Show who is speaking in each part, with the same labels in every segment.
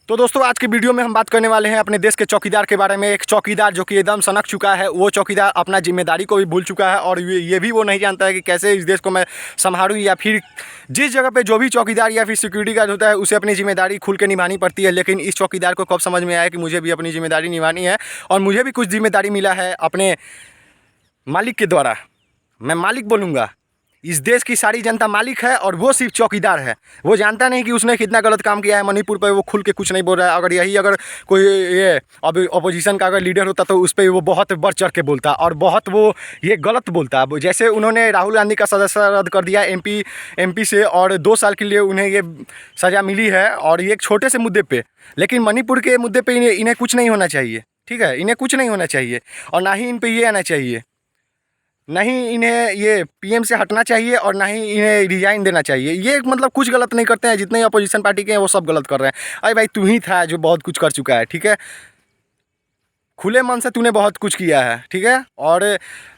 Speaker 1: तो दोस्तों आज की वीडियो में हम बात करने वाले हैं अपने देश के चौकीदार के बारे में। एक चौकीदार जो कि एकदम सनक चुका है, वो चौकीदार अपना जिम्मेदारी को भी भूल चुका है और ये भी वो नहीं जानता है कि कैसे इस देश को मैं संभालूं, या फिर जिस जगह पे जो भी चौकीदार या फिर सिक्योरिटी गार्ड होता है उसे अपनी जिम्मेदारी खुल के निभानी पड़ती है। लेकिन इस चौकीदार को कब समझ में आया कि मुझे भी अपनी जिम्मेदारी निभानी है और मुझे भी कुछ जिम्मेदारी मिला है अपने मालिक के द्वारा। मैं मालिक बोलूँगा, इस देश की सारी जनता मालिक है और वो सिर्फ चौकीदार है। वो जानता नहीं कि उसने कितना गलत काम किया है। मणिपुर पे वो खुल के कुछ नहीं बोल रहा है। अगर कोई ये अपोजिशन का अगर लीडर होता तो उस पर वो बहुत बढ़ चढ़ के बोलता और बहुत वो ये गलत बोलता। जैसे उन्होंने राहुल गांधी का सदस्य रद्द कर दिया एमपी से, और 2 साल के लिए उन्हें ये सज़ा मिली है, और ये एक छोटे से मुद्दे पर। लेकिन मणिपुर के मुद्दे पर इन्हें कुछ नहीं होना चाहिए, ठीक है। इन्हें कुछ नहीं होना चाहिए और ना ही इन पर ये आना चाहिए, नहीं इन्हें ये पीएम से हटना चाहिए और ना ही इन्हें रिजाइन देना चाहिए। ये मतलब कुछ गलत नहीं करते हैं, जितने अपोजिशन पार्टी के हैं वो सब गलत कर रहे हैं। अरे भाई, तू ही था जो बहुत कुछ कर चुका है, ठीक है। खुले मन से तूने बहुत कुछ किया है, ठीक है। और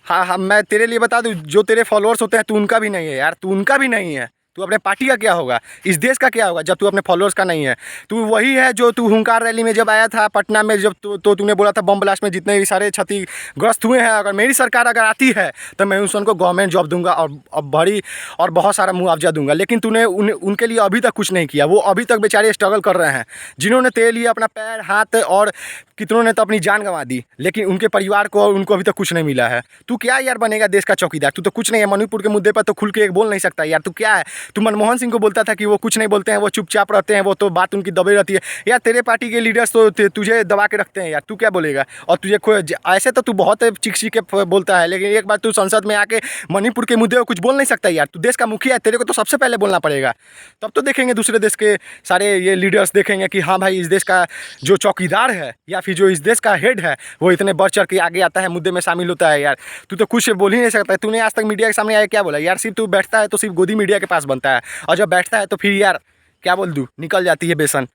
Speaker 1: हाँ, मैं तेरे लिए बता दूँ, जो तेरे फॉलोअर्स होते हैं तू उनका भी नहीं है यार, तू उनका भी नहीं है। तू अपने पार्टी का क्या होगा, इस देश का क्या होगा जब तू अपने फॉलोअर्स का नहीं है। तू वही है जो तू हुंकार रैली में जब आया था पटना में, जब तो तूने बोला था बम ब्लास्ट में जितने भी सारे क्षतिग्रस्त हुए हैं, अगर मेरी सरकार अगर आती है तो मैं उनको गवर्नमेंट जॉब दूंगा और बहुत सारा मुआवजा दूंगा। लेकिन तूने उनके लिए अभी तक कुछ नहीं किया। वो अभी तक बेचारे स्ट्रगल कर रहे हैं, जिन्होंने तेरे लिए अपना पैर हाथ और कितनों ने तो अपनी जान गंवा दी, लेकिन उनके परिवार को और उनको अभी तक कुछ नहीं मिला है। तू क्या यार बनेगा देश का चौकीदार? तू तो कुछ नहीं है। मणिपुर के मुद्दे पर तो खुल के एक बोल नहीं सकता यार। तू क्या है? तू मनमोहन सिंह को बोलता था कि वो कुछ नहीं बोलते हैं, वो चुपचाप रहते हैं, वो तो बात उनकी दबे रहती है। यार तेरे पार्टी के लीडर्स तो तुझे दबा के रखते हैं यार, तू क्या बोलेगा? और तुझे ऐसे तो तू बहुत चिक के बोलता है, लेकिन एक बार तू संसद में आके मणिपुर के मुद्दे पर कुछ बोल नहीं सकता यार। तू देश का मुखिया है, तेरे को तो सबसे पहले बोलना पड़ेगा। तब तो देखेंगे दूसरे देश के सारे ये लीडर्स देखेंगे कि हाँ भाई, इस देश का जो चौकीदार है या फिर जो इस देश का हेड है वो इतने बढ़ चढ़ के आगे आता है, मुद्दे में शामिल होता है। यार तू तो कुछ बोल ही नहीं सकता। तूने आज तक मीडिया के सामने आया क्या बोला यार? सिर्फ तू बैठता है तो सिर्फ गोदी मीडिया के पास बनता है, और जब बैठता है तो फिर यार क्या बोल दूँ, निकल जाती है बेसन।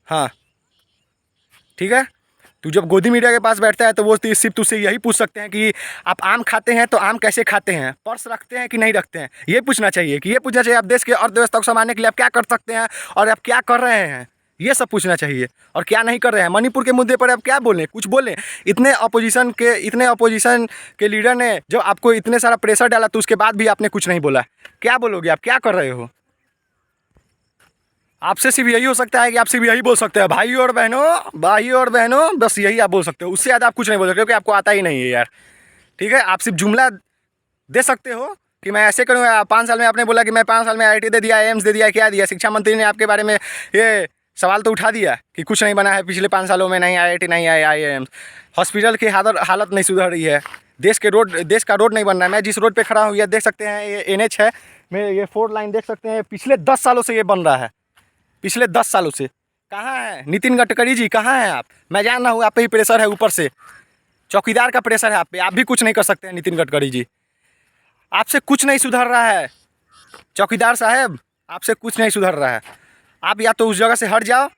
Speaker 1: हाँ ठीक है, तू जब गोदी मीडिया के पास बैठता है तो वो सिर्फ तुझसे यही पूछ सकते हैं कि आप आम खाते हैं तो आम कैसे खाते हैं, पर्स रखते हैं कि नहीं रखते हैं। ये पूछना चाहिए कि ये पूछना चाहिए आप देश के अर्थव्यवस्था को संभालने के लिए आप क्या कर सकते हैं और आप क्या कर रहे हैं, ये सब पूछना चाहिए। और क्या नहीं कर रहे हैं मणिपुर के मुद्दे पर, आप क्या बोलें, कुछ बोलें। इतने अपोजिशन के लीडर ने जब आपको इतने सारा प्रेशर डाला तो उसके बाद भी आपने कुछ नहीं बोला। क्या बोलोगे आप, क्या कर रहे हो? आपसे सिर्फ यही हो सकता है कि आप सिर्फ यही बोल सकते हैं, भाई और बहनों, बस यही आप बोल सकते हो। उससे ज़्यादा आप कुछ नहीं बोल सकते क्योंकि आपको आता ही नहीं है यार, ठीक है। आप सिर्फ जुमला दे सकते हो कि मैं ऐसे करूँगा। 5 साल में आपने बोला कि मैं 5 साल में IIT दे दिया, एम्स दे दिया, क्या दिया? शिक्षा मंत्री ने आपके बारे में ये सवाल तो उठा दिया कि कुछ नहीं बना है पिछले 5 सालों में, नहीं IIT नहीं IIMs। हॉस्पिटल की हालत नहीं सुधर रही है, देश का रोड नहीं बन रहा है। मैं जिस रोड पे खड़ा हूँ ये देख सकते हैं, ये NH है, मैं ये 4 लाइन देख सकते हैं। पिछले 10 सालों से ये बन रहा है, पिछले 10 सालों से। कहाँ है नितिन गडकरी जी, कहाँ हैं आप? मैं जान रहा हूँ आप पे ही प्रेशर है, ऊपर से चौकीदार का प्रेशर है आप पे, आप भी कुछ नहीं कर सकते हैं। नितिन गडकरी जी, आपसे कुछ नहीं सुधर रहा है। चौकीदार साहब, आपसे कुछ नहीं सुधर रहा है। आप या तो उस जगह से हट जाओ।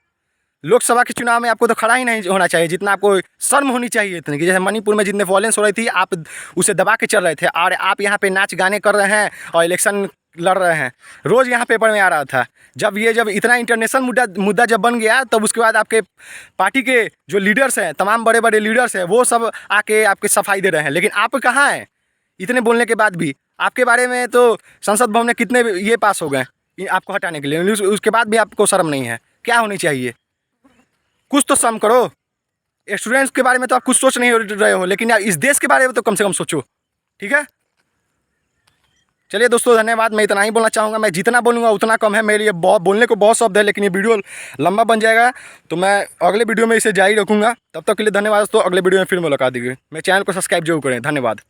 Speaker 1: लोकसभा के चुनाव में आपको तो खड़ा ही नहीं होना चाहिए, जितना आपको शर्म होनी चाहिए इतनी कि जैसे मणिपुर में जितने वॉयलेंस हो रही थी आप उसे दबा के चल रहे थे, और आप यहाँ पे नाच गाने कर रहे हैं और इलेक्शन लड़ रहे हैं। रोज़ यहाँ पेपर में आ रहा था। जब इतना इंटरनेशनल मुद्दा जब बन गया तब उसके बाद आपके पार्टी के जो लीडर्स हैं, तमाम बड़े बड़े लीडर्स हैं, वो सब आके आपकी सफाई दे रहे हैं। लेकिन आप कहाँ हैं? इतने बोलने के बाद भी आपके बारे में तो संसद भवन में कितने ये पास हो गए आपको हटाने के लिए, उसके बाद भी आपको शर्म नहीं है। क्या होनी चाहिए? कुछ तो शर्म करो। स्टूडेंट्स के बारे में तो आप कुछ सोच नहीं रहे हो, लेकिन यार इस देश के बारे में तो कम से कम सोचो, ठीक है। चलिए दोस्तों, धन्यवाद। मैं इतना ही बोलना चाहूँगा। मैं जितना बोलूँगा उतना कम है, मेरे लिए बहुत बोलने को बहुत शब्द है, लेकिन ये वीडियो लंबा बन जाएगा तो मैं अगले वीडियो में इसे जारी रखूँगा। तब तक के लिए धन्यवाद दोस्तों। अगले वीडियो में फिर मुलाकात होगी। मेरे चैनल को सब्सक्राइब जरूर करें। धन्यवाद।